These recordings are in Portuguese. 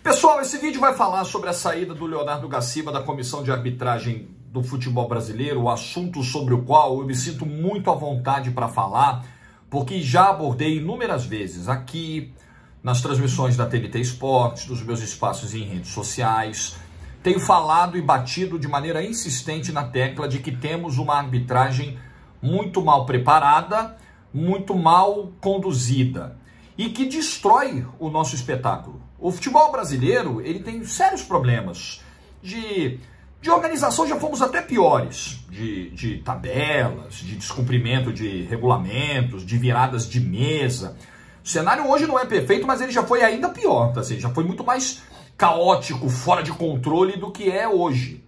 Pessoal, esse vídeo vai falar sobre a saída do Leonardo Gaciba da Comissão de Arbitragem do Futebol Brasileiro, o assunto sobre o qual eu me sinto muito à vontade para falar, porque já abordei inúmeras vezes aqui, nas transmissões da TNT Esportes, dos meus espaços em redes sociais. Tenho falado e batido de maneira insistente na tecla de que temos uma arbitragem muito mal preparada, muito mal conduzida e que destrói o nosso espetáculo. O futebol brasileiro, ele tem sérios problemas de organização, já fomos até piores, de tabelas, de descumprimento de regulamentos, de viradas de mesa. O cenário hoje não é perfeito, mas ele já foi ainda pior, tá? Assim, já foi muito mais caótico, fora de controle do que é hoje.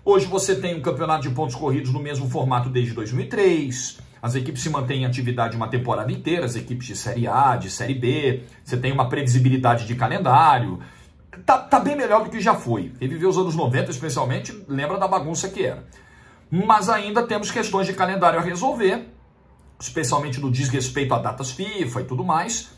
Hoje você tem um campeonato de pontos corridos no mesmo formato desde 2003, as equipes se mantêm em atividade uma temporada inteira, as equipes de Série A, de Série B, você tem uma previsibilidade de calendário, tá bem melhor do que já foi. Quem viveu os anos 90, especialmente, lembra da bagunça que era. Mas ainda temos questões de calendário a resolver, especialmente no desrespeito a datas FIFA e tudo mais,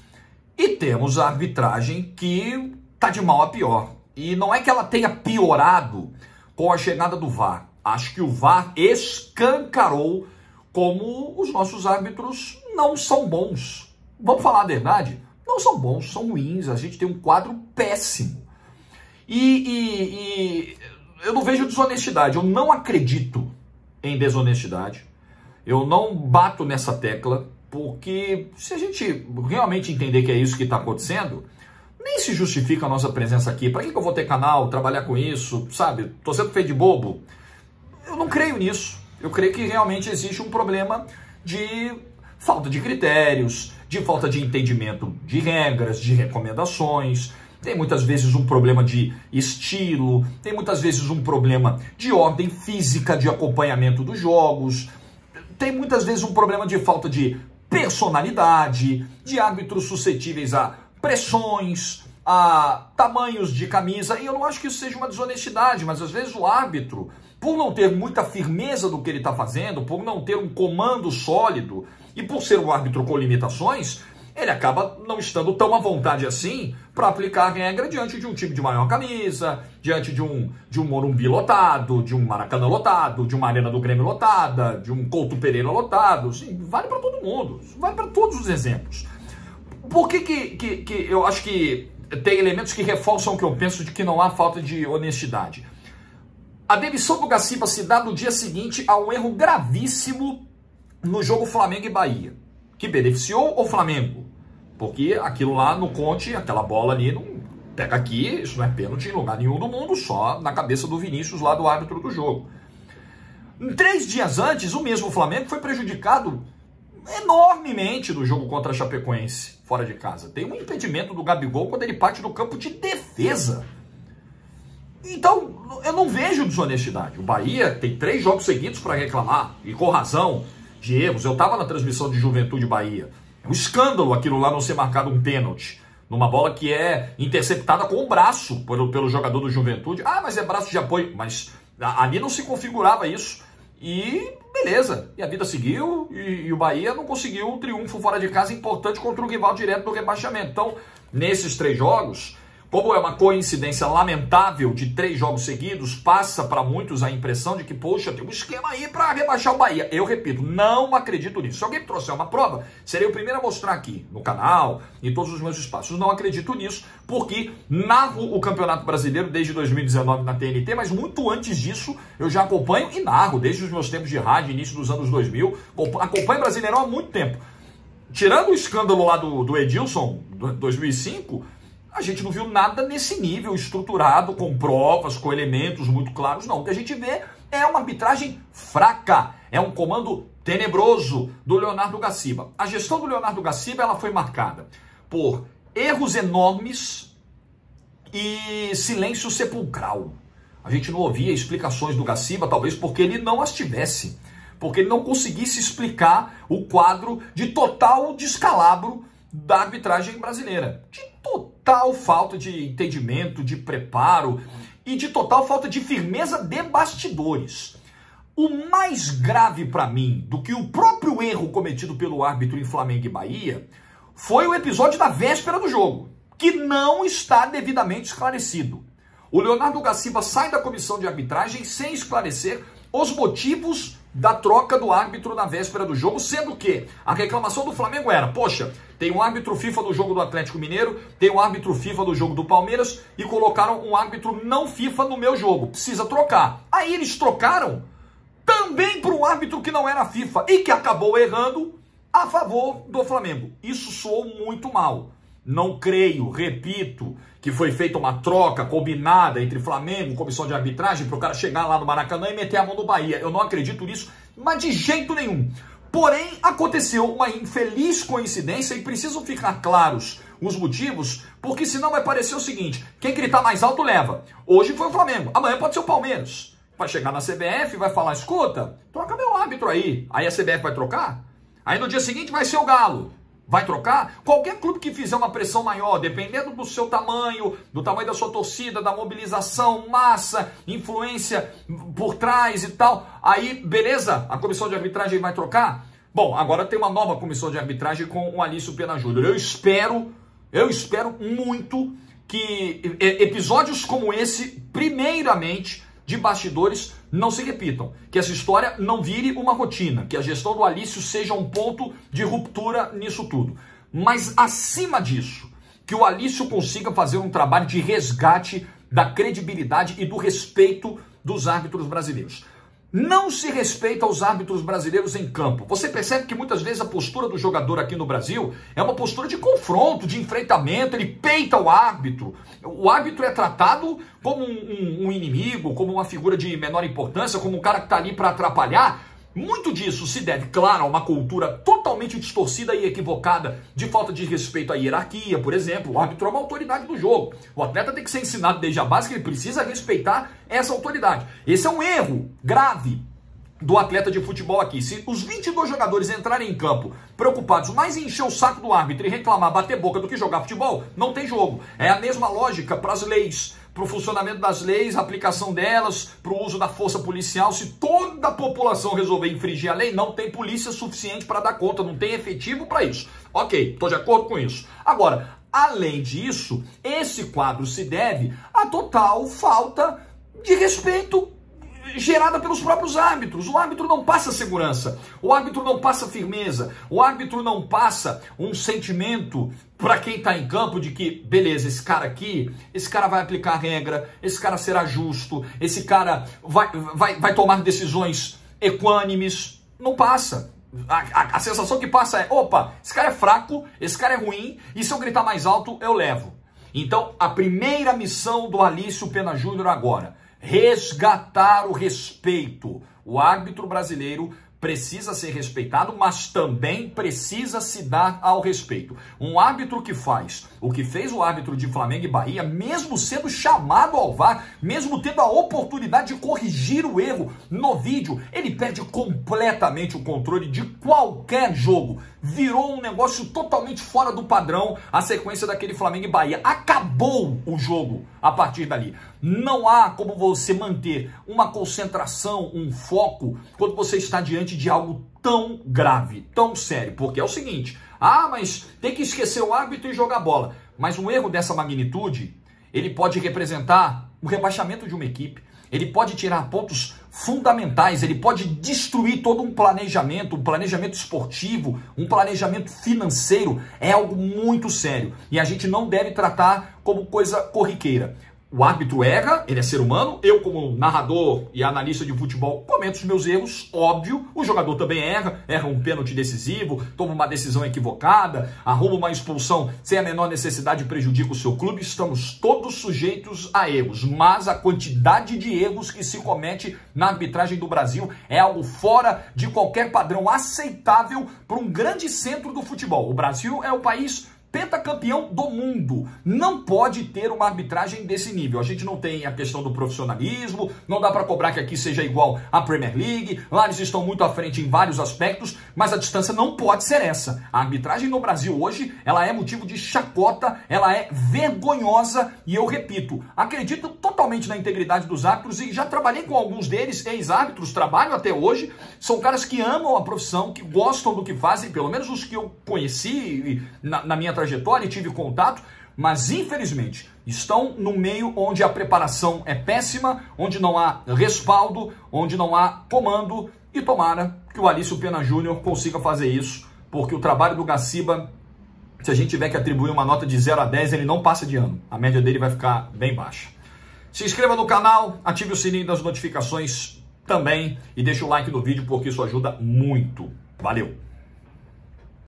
e temos a arbitragem que tá de mal a pior. E não é que ela tenha piorado com a chegada do VAR. Acho que o VAR escancarou como os nossos árbitros não são bons. Vamos falar a verdade? Não são bons, são ruins. A gente tem um quadro péssimo. E eu não vejo desonestidade. Eu não acredito em desonestidade. Eu não bato nessa tecla, porque se a gente realmente entender que é isso que está acontecendo, nem se justifica a nossa presença aqui. Para que eu vou ter canal, trabalhar com isso, sabe? Tô sendo feito de bobo. Eu não creio nisso. Eu creio que realmente existe um problema de falta de critérios, de falta de entendimento de regras, de recomendações. Tem muitas vezes um problema de estilo, tem muitas vezes um problema de ordem física, de acompanhamento dos jogos. Tem muitas vezes um problema de falta de personalidade, de árbitros suscetíveis a pressões, a tamanhos de camisa. E eu não acho que isso seja uma desonestidade, mas às vezes o árbitro, por não ter muita firmeza do que ele está fazendo, por não ter um comando sólido e por ser um árbitro com limitações, ele acaba não estando tão à vontade assim para aplicar a regra diante de um time de maior camisa, diante de um Morumbi lotado, de um Maracanã lotado, de uma Arena do Grêmio lotada, de um Couto Pereira lotado. Sim, vale para todo mundo, vale para todos os exemplos. Por que eu acho que tem elementos que reforçam o que eu penso de que não há falta de honestidade? A demissão do Gaciba se dá no dia seguinte a um erro gravíssimo no jogo Flamengo e Bahia, que beneficiou o Flamengo, porque aquilo lá no Conte, aquela bola ali, não pega aqui, isso não é pênalti em lugar nenhum do mundo, só na cabeça do Vinícius lá, do árbitro do jogo. 3 dias antes, o mesmo Flamengo foi prejudicado enormemente no jogo contra a Chapecoense, fora de casa. Tem um impedimento do Gabigol quando ele parte do campo de defesa. Então, eu não vejo desonestidade. O Bahia tem 3 jogos seguidos para reclamar, e com razão, de erros. Eu estava na transmissão de Juventude Bahia. É um escândalo aquilo lá não ser marcado um pênalti, numa bola que é interceptada com o braço pelo jogador do Juventude. Ah, mas é braço de apoio. Mas ali não se configurava isso. E beleza, e a vida seguiu, e o Bahia não conseguiu um triunfo fora de casa importante contra o rival direto do rebaixamento. Então, nesses 3 jogos, como é uma coincidência lamentável de 3 jogos seguidos, passa para muitos a impressão de que, poxa, tem um esquema aí para rebaixar o Bahia. Eu repito, não acredito nisso. Se alguém trouxer uma prova, serei o primeiro a mostrar aqui no canal, em todos os meus espaços. Não acredito nisso, porque narro o Campeonato Brasileiro desde 2019 na TNT, mas muito antes disso eu já acompanho e narro, desde os meus tempos de rádio, início dos anos 2000, acompanho Brasileirão há muito tempo. Tirando o escândalo lá do Edilson, 2005, a gente não viu nada nesse nível estruturado, com provas, com elementos muito claros, não. O que a gente vê é uma arbitragem fraca, é um comando tenebroso do Leonardo Gaciba. A gestão do Leonardo Gaciba, ela foi marcada por erros enormes e silêncio sepulcral. A gente não ouvia explicações do Gaciba, talvez porque ele não as tivesse, porque ele não conseguisse explicar o quadro de total descalabro da arbitragem brasileira, de total falta de entendimento, de preparo e de total falta de firmeza de bastidores. O mais grave para mim do que o próprio erro cometido pelo árbitro em Flamengo e Bahia foi o episódio da véspera do jogo, que não está devidamente esclarecido. O Leonardo Gaciba sai da comissão de arbitragem sem esclarecer os motivos da troca do árbitro na véspera do jogo, sendo que a reclamação do Flamengo era, poxa, tem um árbitro FIFA do jogo do Atlético Mineiro, tem um árbitro FIFA do jogo do Palmeiras e colocaram um árbitro não FIFA no meu jogo, precisa trocar. Aí eles trocaram também para um árbitro que não era FIFA e que acabou errando a favor do Flamengo. Isso soou muito mal. Não creio, repito, que foi feita uma troca combinada entre Flamengo e comissão de arbitragem para o cara chegar lá no Maracanã e meter a mão no Bahia. Eu não acredito nisso, mas de jeito nenhum. Porém, aconteceu uma infeliz coincidência e precisam ficar claros os motivos, porque senão vai parecer o seguinte, quem gritar mais alto leva. Hoje foi o Flamengo, amanhã pode ser o Palmeiras. Vai chegar na CBF e vai falar, escuta, troca meu árbitro aí. Aí a CBF vai trocar? Aí no dia seguinte vai ser o Galo. Vai trocar? Qualquer clube que fizer uma pressão maior, dependendo do seu tamanho, do tamanho da sua torcida, da mobilização, massa, influência por trás e tal, aí, beleza, a comissão de arbitragem vai trocar? Bom, agora tem uma nova comissão de arbitragem com o Alício Pena Júnior. Eu espero muito que episódios como esse, primeiramente, de bastidores, não se repitam. Que essa história não vire uma rotina. Que a gestão do Alício seja um ponto de ruptura nisso tudo. Mas, acima disso, que o Alício consiga fazer um trabalho de resgate da credibilidade e do respeito dos árbitros brasileiros. Não se respeita os árbitros brasileiros em campo. Você percebe que muitas vezes a postura do jogador aqui no Brasil é uma postura de confronto, de enfrentamento, ele peita o árbitro. O árbitro é tratado como um inimigo, como uma figura de menor importância, como um cara que está ali para atrapalhar. Muito disso se deve, claro, a uma cultura totalmente distorcida e equivocada de falta de respeito à hierarquia, por exemplo. O árbitro é uma autoridade do jogo. O atleta tem que ser ensinado desde a base que ele precisa respeitar essa autoridade. Esse é um erro grave do atleta de futebol aqui. Se os 22 jogadores entrarem em campo preocupados mais em encher o saco do árbitro e reclamar, bater boca do que jogar futebol, não tem jogo. É a mesma lógica para as leis, para o funcionamento das leis, a aplicação delas, para o uso da força policial. Se toda a população resolver infringir a lei, não tem polícia suficiente para dar conta, não tem efetivo para isso. Ok, estou de acordo com isso. Agora, além disso, esse quadro se deve à total falta de respeito gerada pelos próprios árbitros. O árbitro não passa segurança, o árbitro não passa firmeza, o árbitro não passa um sentimento para quem está em campo de que, beleza, esse cara aqui, esse cara vai aplicar a regra, esse cara será justo, esse cara vai tomar decisões equânimes. Não passa. A sensação que passa é, opa, esse cara é fraco, esse cara é ruim, e se eu gritar mais alto, eu levo. Então, a primeira missão do Alício Pena Júnior agora, resgatar o respeito. O árbitro brasileiro precisa ser respeitado, mas também precisa se dar ao respeito. Um árbitro que faz o que fez o árbitro de Flamengo e Bahia, mesmo sendo chamado ao VAR, mesmo tendo a oportunidade de corrigir o erro no vídeo, ele perde completamente o controle de qualquer jogo. Virou um negócio totalmente fora do padrão a sequência daquele Flamengo e Bahia. Acabou o jogo a partir dali. Não há como você manter uma concentração, um foco, quando você está diante de algo tão grave, tão sério. Porque é o seguinte, mas tem que esquecer o árbitro e jogar bola. Mas um erro dessa magnitude, ele pode representar o rebaixamento de uma equipe, ele pode tirar pontos fundamentais, ele pode destruir todo um planejamento esportivo, um planejamento financeiro. É algo muito sério e a gente não deve tratar como coisa corriqueira. O árbitro erra, ele é ser humano, eu como narrador e analista de futebol cometo os meus erros, óbvio, o jogador também erra um pênalti decisivo, toma uma decisão equivocada, arruma uma expulsão sem a menor necessidade e prejudica o seu clube, estamos todos sujeitos a erros, mas a quantidade de erros que se comete na arbitragem do Brasil é algo fora de qualquer padrão aceitável para um grande centro do futebol. O Brasil é o país pentacampeão do mundo, não pode ter uma arbitragem desse nível. A gente não tem a questão do profissionalismo, não dá para cobrar que aqui seja igual à Premier League, lá eles estão muito à frente em vários aspectos, mas a distância não pode ser essa. A arbitragem no Brasil hoje, ela é motivo de chacota, ela é vergonhosa e eu repito, acredito totalmente na integridade dos árbitros e já trabalhei com alguns deles, ex-árbitros, trabalho até hoje, são caras que amam a profissão, que gostam do que fazem, pelo menos os que eu conheci na minha trajetória e tive contato, mas infelizmente estão no meio onde a preparação é péssima, onde não há respaldo, onde não há comando, e tomara que o Alício Pena Júnior consiga fazer isso, porque o trabalho do Gaciba, se a gente tiver que atribuir uma nota de 0 a 10, ele não passa de ano. A média dele vai ficar bem baixa. Se inscreva no canal, ative o sininho das notificações também e deixe o like no vídeo, porque isso ajuda muito. Valeu!